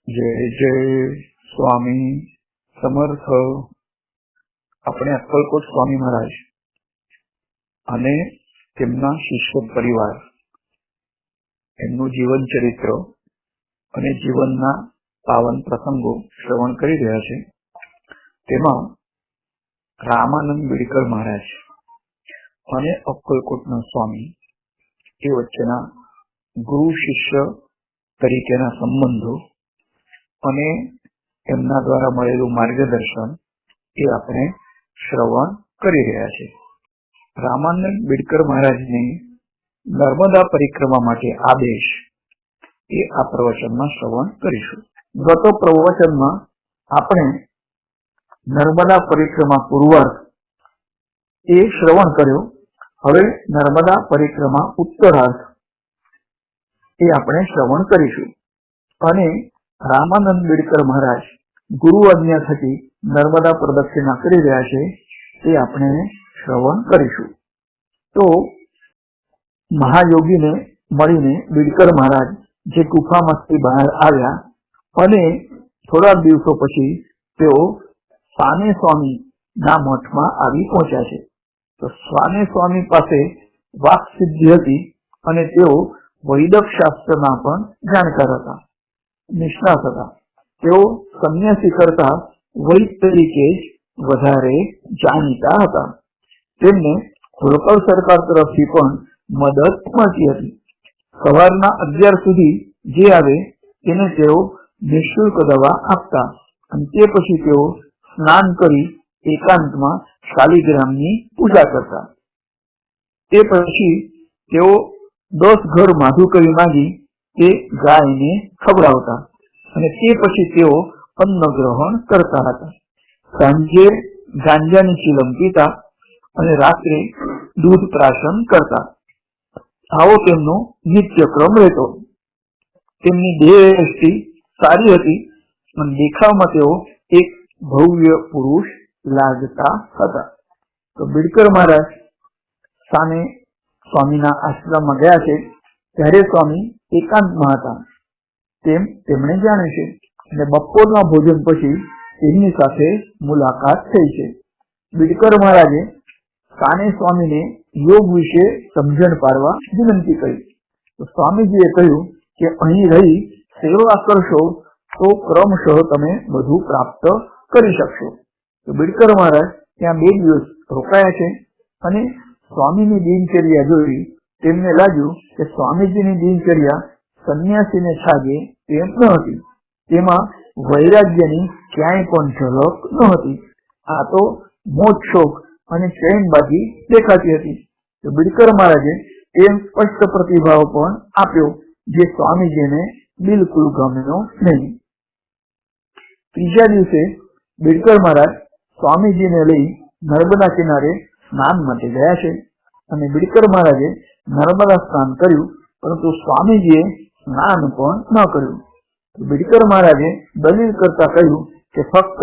જય જય સ્વામી સમર્થ. આપણે અક્કલકોટ સ્વામી મહારાજ અને તેમના શિષ્ય પરિવાર, એમનું જીવન ચરિત્ર અને જીવનના પાવન પ્રસંગો શ્રવણ કરી રહ્યા છે. તેમાં રામાનંદ બીડકર મહારાજ અને અક્કલકોટના સ્વામી એ વચ્ચેના ગુરુ શિષ્ય તરીકેના સંબંધો અને એમના દ્વારા મળેલું માર્ગદર્શન એ આપણે શ્રવણ કરી રહ્યા છે. રામાનંદ બીડકર મહારાજને નર્મદા પરિક્રમા માટે આદેશ એ આ પ્રવચનમાં શ્રવણ કરીશું. ગત પ્રવચનમાં આપણે નર્મદા પરિક્રમા પૂર્વાર્ધ એ શ્રવણ કર્યો. હવે નર્મદા પરિક્રમા ઉત્તરાર્ધ એ આપણે શ્રવણ કરીશું. અને રામાનંદ બીડકર મહારાજ ગુરુ આજ્ઞા થકી નર્મદા પ્રદક્ષિણા કરી રહ્યા છે તે આપણે શ્રવણ કરીશું. તો મહાયોગીને મળીને બીડકર મહારાજ જે ગુફામાંથી બહાર આવ્યા અને થોડા દિવસો પછી તેઓ સાને સ્વામી ના મઠમાં આવી પહોંચ્યા છે. તો સાને સ્વામી પાસે વાક સિદ્ધિ હતી અને તેઓ વૈદક શાસ્ત્રના પણ જાણકાર હતા, નિષ્ણાત હતા. તેઓ સંન્યાસી કરતા વૈદ તરીકે જ વધારે જાણીતા હતા. તેમને હોલકર સરકાર તરફથી પણ મદદ મળતી હતી. સવારના 11 સુધી જે આવે તેને તેઓ નિઃશુલ્ક દવા આપતા અને તે પછી તેઓ સ્નાન કરી એકાંતમાં શાલિગ્રામની પૂજા કરતા. તે પછી તેઓ 10 ઘર માધુકરી માંગી તે ગાયને ખવડાવતા અને તે પછી તેઓ અન્ન ગ્રહણ કરતા હતા. સાંજે ગાંજાની ચીલમ પીતા અને રાત્રે દૂધ પ્રાશન કરતા. આવો તેમનો નિત્યક્રમ રહેતો. તેમની દેહદ્રષ્ટિ સારી હતી અને દેખાવમાં તેઓ એક ભવ્ય પુરુષ લાગતા હતા. તો બીડકર મહારાજ સામે સ્વામીના આશ્રમમાં ગયા છે ત્યારે સ્વામી એકાંતમાં હતા તેમ તેમણે જાણે છે અને બપોરના ભોજન પછી તેમની સાથે મુલાકાત થઈ છે. બીડકર મહારાજે સાને સ્વામીને યોગ વિશે સમજણ પાડવા વિનંતી કરી. તો સ્વામીજીએ કહ્યું કે અહીં રહી સેવા કરશો તો ક્રમશઃ તમે બધું પ્રાપ્ત કરી શકશો. તો બીડકર મહારાજ ત્યાં 2 દિવસ રોકાયા છે અને સ્વામીની દિનચર્યા જોઈ તેમને લાગ્યું કે સ્વામીજીની દિનચર્યા સંન્યાસીને છાગે તેમ ન હતી. તેમાં વૈરાગ્યની ક્યાંય પણ ઝલક ન હતી. આ તો મોજ શોખ અને ચૈનબાજી દેખાતી હતી. તો બીડકર મહારાજે એમ સ્પષ્ટ પ્રતિભાવ પણ આપ્યો જે સ્વામીજીને બિલકુલ ગમ્યો નહીં. ત્રીજા દિવસે બીડકર મહારાજ સ્વામીજીને લઈ નર્મદા કિનારે સ્નાન માટે ગયા છે અને બીડકર મહારાજે નર્મદા સ્નાન કર્યું, પરંતુ સ્વામીજીએ સ્નાન પણ ન કર્યું. બીડકર મહારાજે દલીલ કરતા કહ્યું કે ફક્ત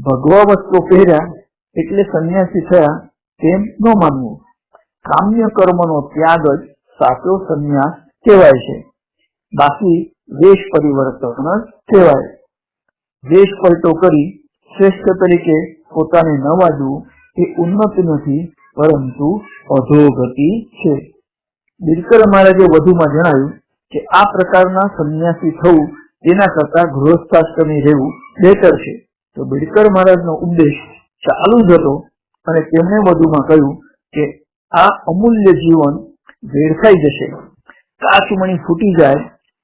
ભગવા વસ્ત્રો પહેર્યા એટલે સંન્યાસી થયા તેમ ન માનવું. કામ્ય કર્મનો ત્યાગ જ સાચો સંન્યાસ કહેવાય છે, બાકી વેશ પરિવર્તન જ કહેવાય. વેશ પલટો કરી શ્રેષ્ઠ તરીકે પોતાને નવાજવું એ ઉન્નતિ નથી પરંતુ અધોગતિ છે. બીડકર મહારાજે વધુમાં જણાવ્યું કે આ પ્રકારના સંન્યાસી થવું તેના કરતા ગૃહસ્થાશ્રમી રહેવું બેટર છે. તો બીડકર મહારાજનો ઉપદેશ ચાલુ જ હતો અને તેમણે વધુમાં કહ્યું કે આ અમૂલ્ય જીવન વેડફાઈ જશે. કાચમણી ફૂટી જાય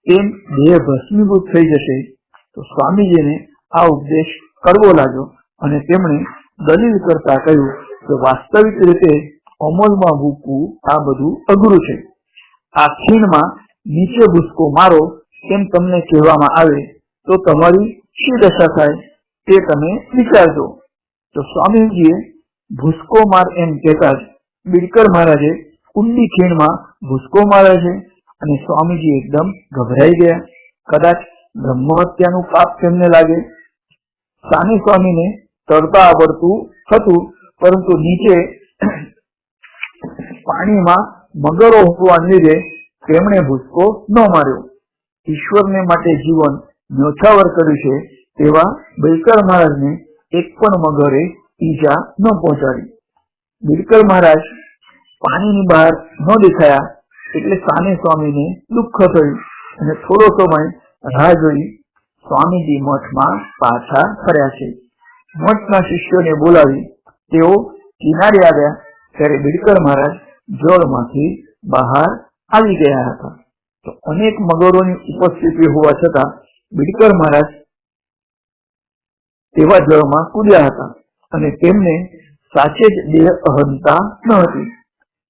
તેમ દેહ ભસ્મીભૂત થઈ જશે. તો સ્વામીજીને આ ઉપદેશ કરવો લાગ્યો અને તેમણે દલીલ કરતા કહ્યું કે વાસ્તવિક રીતે અમલમાં મૂકવું આ બધું અઘરું છે. આ ખીણમાં નીચે ભૂસકો મારો એમ તમને કહેવામાં આવે તો તમારી શી દશા થાય તે તમે વિચારજો. તો સ્વામીજીએ ભૂસકો માર એમ કહેતા જ બીડકર મહારાજે ઊંડી ખીણમાં ભૂસકો મારે છે અને સ્વામીજી એકદમ ગભરાઈ ગયા. કદાચ બ્રહ્મ હત્યાનું પાપ તેમને લાગે. સાને સ્વામીને તરતા આવડતું હતું, પરંતુ નીચે પાણીમાં મગરો હોવાને લીધે તેમણે ભૂસકો ન માર્યો. ઈશ્વરને માટે જીવન ન્યોછાવર કર્યું છે તેવા બિડકર મહારાજને એક પણ મગરે ઈજા ન પહોંચાડી. બિડકર મહારાજ પાણીની બહાર ન દેખાયા એટલે સાને સ્વામીને દુઃખ થયું અને થોડો સમય રાહ જોઈ સ્વામીજી મઠમાં પાછા ફર્યા છે. મઠના શિષ્યોને બોલાવી તેઓ કિનારે આવ્યા ત્યારે બિડકર મહારાજ જળમાંથી બહાર આવી ગયા હતા. તો અનેક મગરોની ઉપસ્થિતિ હોવા છતાં બિડકર મહારાજ તેવા જળમાં કૂદ્યા હતા અને તેમને સાચે જ દેહ અહંતા ન હતી.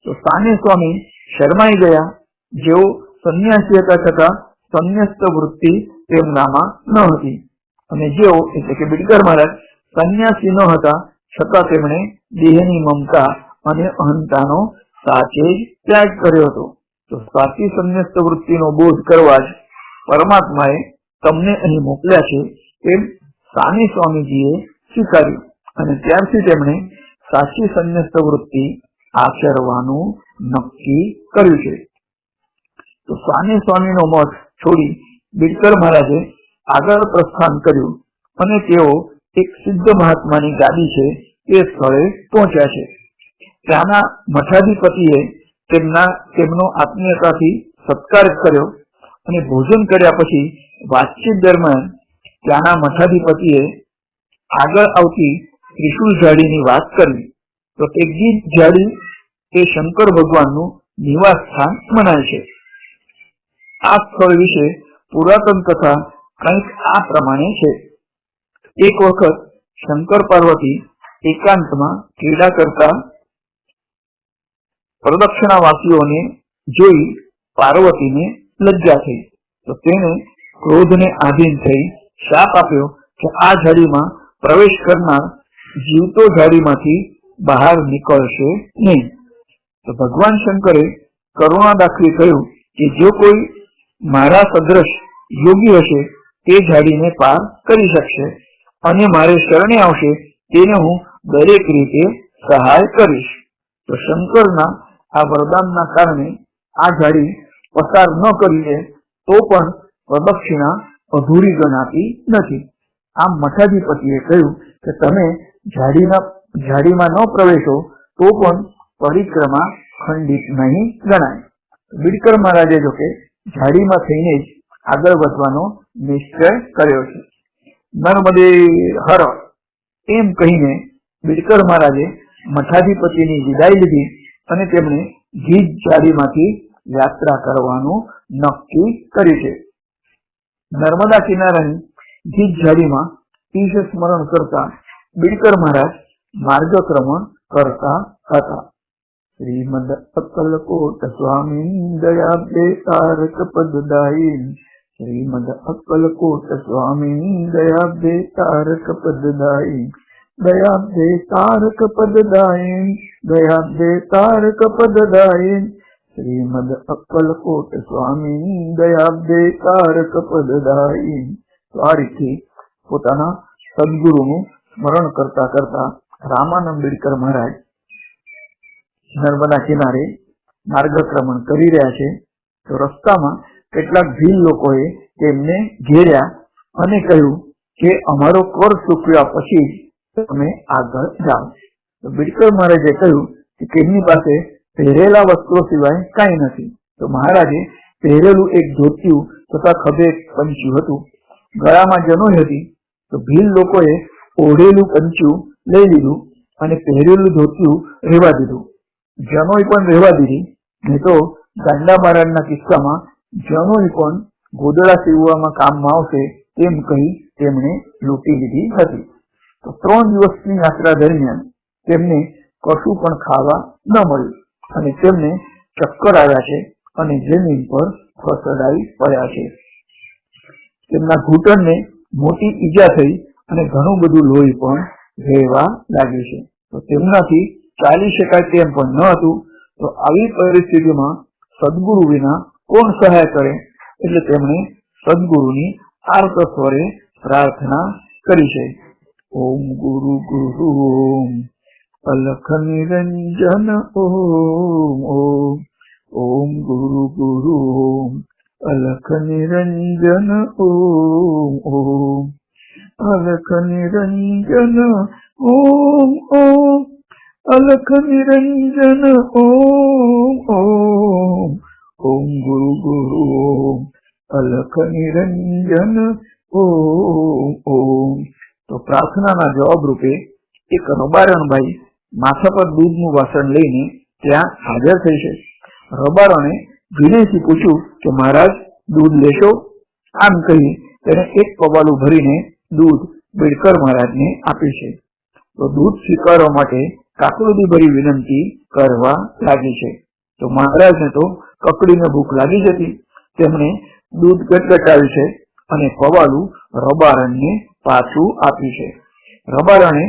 તો સાને સ્વામી શરમાઈ ગયા. જેઓ સંન્યાસી હતા છતાં સંન્યસ્ત વૃત્તિ તેમનામાં ન હતી અને જેઓ એટલે કે બિડકર મહારાજ સંન્યાસી ન હતા છતાં તેમણે દેહની મમતા અને અહંતાનો સાચે જ ત્યાગ કર્યો હતો. તો સાચી સંન્યસ્ત વૃત્તિનો બોધ કરવા જ પરમાત્માએ તમને અહીં મોકલ્યા છે એમ સાને સ્વામીજીએ સ્વીકાર્યું અને ત્યારથી તેમણે સાચી સંન્યસ્ત વૃત્તિ આચરવાનું નક્કી કર્યું છે. તો સાને સ્વામીનો મઠ છોડી બિડકર મહારાજે આગળ પ્રસ્થાન કર્યું અને તેઓ એક સિદ્ધ મહાત્માની ગાદી છે તે સ્થળે પહોંચ્યા છે. ત્યાંના મઠાધિપતિએ તેમનો આત્મીયતાથી સત્કાર કર્યો અને ભોજન કર્યા પછી વાતચીત દરમિયાન ત્યાંના મઠાધિપતિએ આગળ આવતી ત્રિશુલ ઝાડીની વાત કરી. તો તે ગીત ઝાડી એ શંકર ભગવાનનું નિવાસ સ્થાન મનાય છે. આ સ્થળ વિશે પુરાતન કથા કંઈક આ પ્રમાણે છે. એક વખત શંકર પાર્વતી એકાંતમાં ક્રીડા કરતા પ્રદક્ષિણાવાસીઓને જોઈ પાર્વતીને લજ્જા થઈ. તો તેને ક્રોધને આધીન થઈ શાપ આપ્યો કે આ ઝાડીમાં પ્રવેશ કરનાર જીવતો ઝાડીમાંથી બહાર નીકળશે નહીં. તો ભગવાન શંકરે કરુણા દાખવી કહ્યું કે જો કોઈ મારા સદ્રશ યોગી હશે તે ઝાડીને પાર કરી શકશે અને મારે શરણે આવશે તેને હું દરેક રીતે સહાય કરીશ. તો શંકરના આ વરદાનના કારણે આ ઝાડી પસાર ન કરીએ તો પણ પ્રદક્ષિણા અધૂરી ગણાતી નથી. આમ મઠાધિપતિએ કહ્યું કે તમે ઝાડીમાં ન પ્રવેશો તો પણ પરિક્રમા ખંડિત નહીં ગણાય. બિડકર મહારાજે જોકે ઝાડીમાં થઈને જ આગળ વધવાનો નિશ્ચય કર્યો છે. નર્મદે હર એમ કહીને બિડકર મહારાજે મઠાધિપતિની વિદાય લીધી અને તેમણે ગીધ ઝાડીમાંથી યાત્રા કરવાનું નક્કી કર્યું છે. નર્મદા કિનારાની ગીધ ઝાડીમાં તીર્થ સ્મરણ કરતા બિડકર મહારાજ માર્ગક્રમણ કરતા હતા. શ્રીમદ અક્કલકોટ સ્વામી દયાબ્દે તારક પદદાયી. શ્રીમદ અક્કલકોટ સ્વામી દયાબ્દે તારક પદદાયી. દયાબ્દે તારક પદદાયી. દયાબ્દે તારક પદદાયી. શ્રીમદ અક્કલકોટ સ્વામી દયાબ્દે તારક પદદાયી. તો આ રીતે પોતાના સદગુરુનું સ્મરણ કરતા કરતા રામાનંદ બિડકર મહારાજ નર્મદા કિનારે માર્ગક્રમણ કરી રહ્યા છે. તો રસ્તામાં કેટલાક ભીલ લોકોએ તેમને ઘેર્યા અને કહ્યું કે અમારો કર ચૂકવ્યા પછી તમે આગળ જાઓ. તો બિડકર મહારાજે કહ્યું કે તેમની પાસે પહેરેલા વસ્ત્રો સિવાય કાંઈ નથી. તો મહારાજે પહેરેલું એક ધોતિયું તથા ખભે પંચ્યું હતું, ગળામાં જનોઈ હતી. તો ભીલ લોકોએ ઓઢેલું પંચ્યું લઈ લીધું અને પહેરેલું ધોતિયું રહેવા દીધું. જનોઈ પણ રહેવા દીધી. નહીં તો ગાંડા મહારાજના કિસ્સામાં જનોઈ પણ ગોદડા સીવવામાં કામમાં આવશે તેમ કહી તેમણે લૂંટી લીધી હતી. તો 3 દિવસની યાત્રા દરમિયાન તેમને કશું પણ ખાવા ન મળ્યું અને તેમને ચક્કર આવ્યા છે અને જમીન પર ફસડાઈ પડ્યા છે. તેમના ઘૂંટણને મોટી ઈજા થઈ અને ઘણું બધું લોહી પણ વહેવા લાગ્યું છે. તો તેમનાથી ચાલી શકાય તેમ પણ ન હતું. તો આવી પરિસ્થિતિમાં સદગુરુ વિના કોણ સહાય કરે? એટલે તેમણે સદગુરુની આર્ત સ્વરે પ્રાર્થના કરી છે. ઓમ ગુરુ ગુરુ ઓમ અલખ નિરંજન ઓમ ઓમ. ઓમ ગુરુ ગુરુ ઓમ अलख निरंजन ओम ओम, अलख निरंजन ओम ओम, अलख निरंजन ओम ओम, ओम गुरु गुरु ओम, अलख निरंजन ओम ओम। तो प्रार्थनाना जवाब रूपे एक रबारणभाई माथा पर दूधનું વાસણ લઈને ત્યાં હાજર થઈ છે। રબારણે વિનયથી પૂછ્યું કે મહારાજ દૂધ લેશો? આમ કહી તેને એક પવાલું ભરીને દૂધ બેડકર મહારાજને આપી છે। તો દૂધ સ્વીકારવા માટે કાકુડી ભરી વિનંતી કરવા લાગી છે। તો મહારાજને તો કકડીને ભૂખ લાગી જ હતી। તેમણે દૂધ ગટગટાવ્યું છે અને પવાલું રબારણને પાછું આપ્યું છે। રબારણે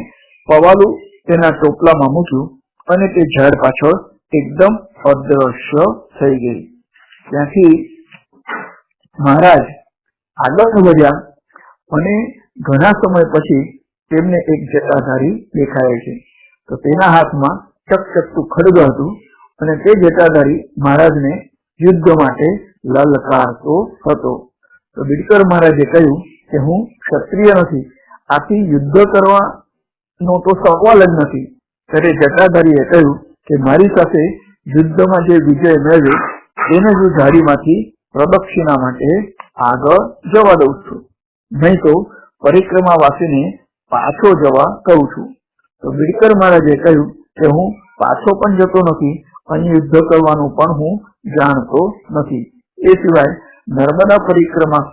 પવાલું તેના ટોપલામાં મૂક્યું અને તે ઝાડ પાછળ એકદમ અદ્રશ્ય થઈ ગઈ। ત્યાંથી મહારાજ આગળ વધ્યા અને ઘણા સમય પછી તેમને એક જટાધારી દેખાય છે। તો તેના હાથમાં ચકચકતું ખડગ હતું અને તે જટાધારી મહારાજને યુદ્ધ માટે લલકારતો હતો। તો બીડકર મહારાજે કહ્યું કે હું ક્ષત્રિય નથી, આથી યુદ્ધ કરવાનો તો સવાલ જ નથી। ત્યારે જટાધારીએ કહ્યું કે મારી સાથે યુદ્ધમાં જે વિજય મેળવ્યો તેને જ ધારીમાંથી પ્રદક્ષિણા માટે આગળ જવા દઉં છું, નહીં તો પરિક્રમાવાસીને પાછો જવા કહું છું। તો બીડકર મહારાજે કહ્યું કે હું પાછો પણ જતો નથી અને યુદ્ધ કરવાનું પણ હું જાણતો નથી। એ સિવાય નર્મદા પરિક્રમા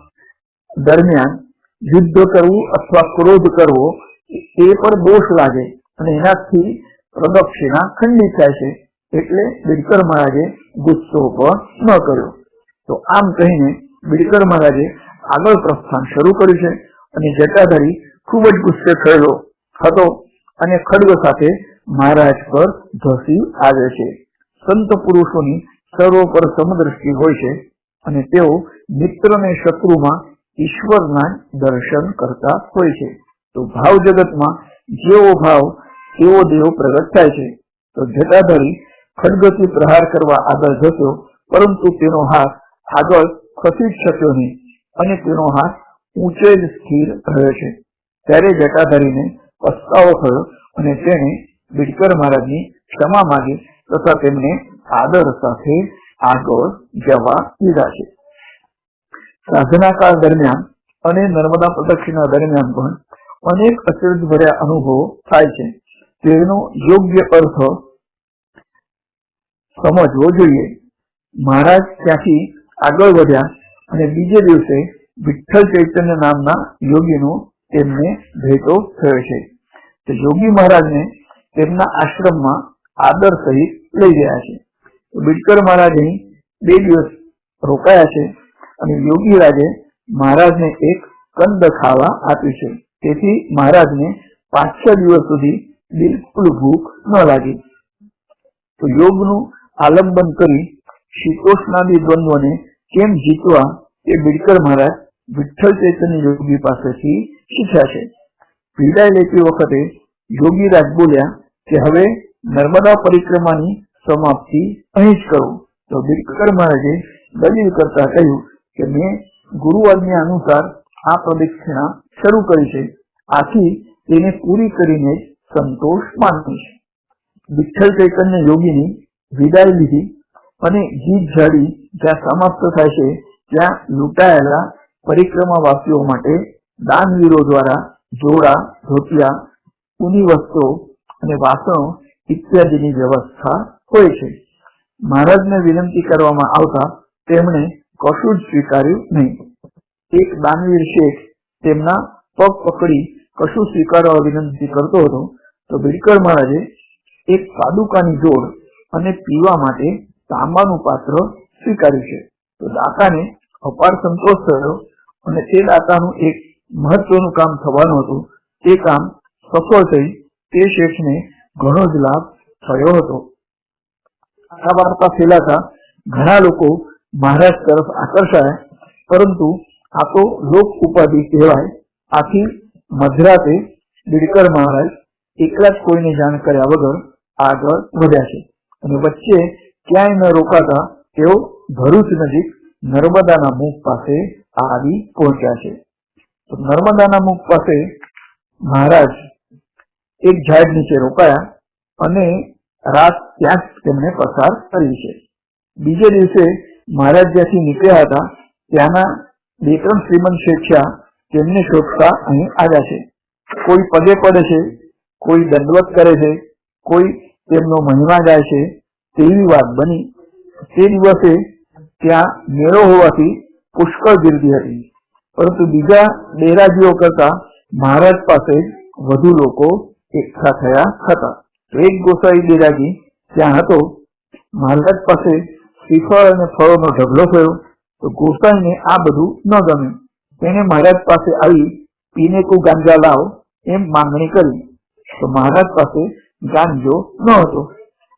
દરમિયાન યુદ્ધ કરવું અથવા ક્રોધ કરવો એ પર દોષ લાગે અને એનાથી પ્રદક્ષિણા ખંડિત થાય છે, એટલે બીડકર મહારાજે ગુસ્સો પણ ન કર્યો। તો આમ કહીને બીડકર મહારાજે આગળ પ્રસ્થાન શરૂ કર્યું છે અને જટાધારી ખૂબ જ ગુસ્સે થયેલો હતો અને ખડગ સાથે મહારાજ પર ધસી આવે છે। સંત પુરુષોની સર્વ પર સમદ્રષ્ટિ હોય છે અને તેઓ મિત્ર અને શત્રુમાં ઈશ્વરના દર્શન કરતા હોય છે। તો ભાવ જગતમાં જેવો ભાવ તેવો દેવ પ્રગટ થાય છે। તો જટાધારી ખડગથી પ્રહાર કરવા આગળ જતો, પરંતુ તેનો હાથ આગળ ખસી જ શક્યો નહીં અને તેનો હાથ ઊંચે જ સ્થિર રહ્યો છે। ત્યારે જટાધારીને પસ્તાવો થયો અને તેણે બીડકર મહારાજની ક્ષમા માંગી તથા તેમને આદર સાથે આગળ જવા દીધા છે। સાધના કાળ દરમિયાન અને નર્મદા પ્રદક્ષિણા દરમિયાન પણ અનેક અચરજ ભર્યા અનુભવો થાય છે, તેનો યોગ્ય અર્થ સમજવો જોઈએ। મહારાજ ત્યાંથી આગળ વધ્યા અને બીજે દિવસે વિઠ્ઠલ ચૈતન્ય નામના યોગીનો તેમને ભેટો થયો છે। તો યોગી મહારાજને તેમના આશ્રમમાં આદર સહિત લઈ ગયા છે। બીડકર મહારાજ અહીં 2 દિવસ રોકાયા છે અને યોગી રાજે મહારાજને એક કંદ ખાવા આપ્યું છે, તેથી મહારાજને 5-6 દિવસ સુધી બિલકુલ ભૂખ ન લાગી। તો યોગનું આલંબન કરી શીતોષ્ણાદી દ્વંદ્વને કેમ જીતવા તે બીડકર મહારાજ વિઠ્ઠલ ચૈતન્ય યોગી પાસેથી શીખ્યા છે। વિદાય લેતી વખતે યોગીરાજ બોલ્યા કે હવે નર્મદા પરિક્રમાની સમાપ્તિ અહીં જ કરું। તો બીડકર મહારાજે દલીલ કરતા કહ્યું કે મેં ગુરુ આજ્ઞા અનુસાર આ પ્રદક્ષિણા શરૂ કરી છે, આથી તેને પૂરી કરીને જ સંતોષ માનીશ। વિઠ્ઠલ ચૈતન્ય યોગીની વિદાય લીધી અને ગીત ઝાડી જ્યાં સમાપ્ત થાય છે ત્યાં લૂંટાયેલા પરિક્રમાવાસીઓ માટે દાનવીરો દ્વારા જોડા, ધોતિયા, ઊની વસ્ત્રો અને વાસણો ઇત્યાદિની વ્યવસ્થા હોય છે। મહારાજને વિનંતી કરવામાં આવતા તેમણે કશું જ સ્વીકાર્યું નહીં। એક દાનવીર શેઠ તેમના પગ પકડી કશું સ્વીકારવા વિનંતી કરતો હતો, તો બીડકર મહારાજે એક પાદુકાની જોડ અને પીવા માટે તાંબાનું પાત્ર સ્વીકાર્યું છે। તો દાતાને અપાર સંતોષ થયો અને તે દાતાનું એક મહત્વનું કામ થવાનું હતું, તે કામ સફળ થઈ તે શેઠને ઘણો જ લાભ થયો હતો। આ વાર્તા ફેલાતા ઘણા લોકો મહારાજ તરફ આકર્ષાયા, પરંતુ આ તો લોક ઉપાધિ કહેવાય। આથી મધરાતે બીડકર મહારાજ એકલા જ કોઈને જાણ કર્યા વગર આગળ વધ્યા છે અને વચ્ચે ક્યાંય ન રોકાતા તેઓ ભરૂચ નજીક નર્મદાના મુખ પાસે આવી પહોંચ્યા છે. તો નર્મદાના મુખ પાસે મહારાજ એક ઝાડ નીચે રોકાયા અને રાત ત્યાં જ તેમણે પસાર કરી છે. બીજે દિવસે મહારાજ જ્યાંથી નીકળ્યા હતા ત્યાંના 2-3 શ્રીમંત શેઠિયા તેમને શોધતા અહીં આવ્યા છે. કોઈ પગે પડે છે, કોઈ દંડવત કરે છે, કોઈ તેમનો મહિમા ગાય છે તેવી વાત બની. તે દિવસે ત્યાં મેળો હોવાથી પુષ્કળ ગીર્દી હતી, પરંતુ બીજા ડેરાજીઓ કરતા મહારાજ પાસે વધુ લોકો એકઠા થયા હતા. એક ગોસાઈ ડેરાજી ત્યાં હતો. મહારાજ પાસે શ્રીફળ અને ફળોનો ઢગલો થયો તો ગોસાઈને આ બધું ન ગમ્યું. તેને મહારાજ પાસે આવી પીને કો ગાંજા લાવ એમ માંગણી કરી તો મહારાજ પાસે ગાંજો ન હતો.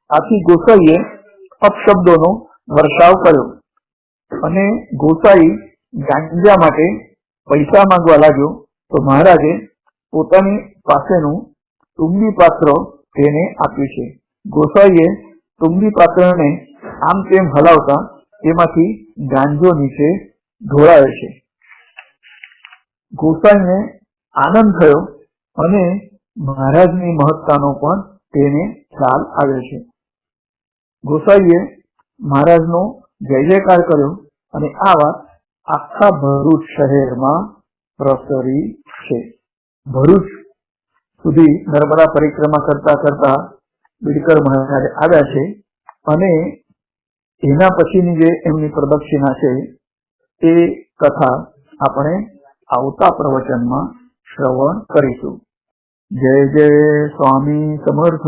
આથી ગોસાઈએ અપશબ્દોનો વર્ષાવ કર્યો અને ગોસાઈ ગાંજા માટે પૈસા માંગવા લાગ્યો તો મહારાજે પોતાની પાસેનું તુંબી પાત્ર તેને આપ્યું છે. ગોસાઈએ તુંબી પાત્રને આમ તેમ હલાવતા તેમાંથી ગાંજો નીચે ઢોળાયો છે. ગોસાઈને આનંદ થયો અને મહારાજની મહત્તાનો પણ તેને ખ્યાલ આવ્યો છે. ગોસાઈએ મહારાજનો જય જયકાર કર્યો અને આ વાત આખા ભરૂચ શહેરમાં પ્રસરી છે. ભરૂચ સુધી નર્મદા પરિક્રમા કરતા કરતા બીડકર મહારાજ આવ્યા છે અને એના પછીની જે એમની પ્રદક્ષિણા છે એ કથા આપણે આવતા પ્રવચનમાં શ્રવણ કરીશું. જય જય સ્વામી સમર્થ.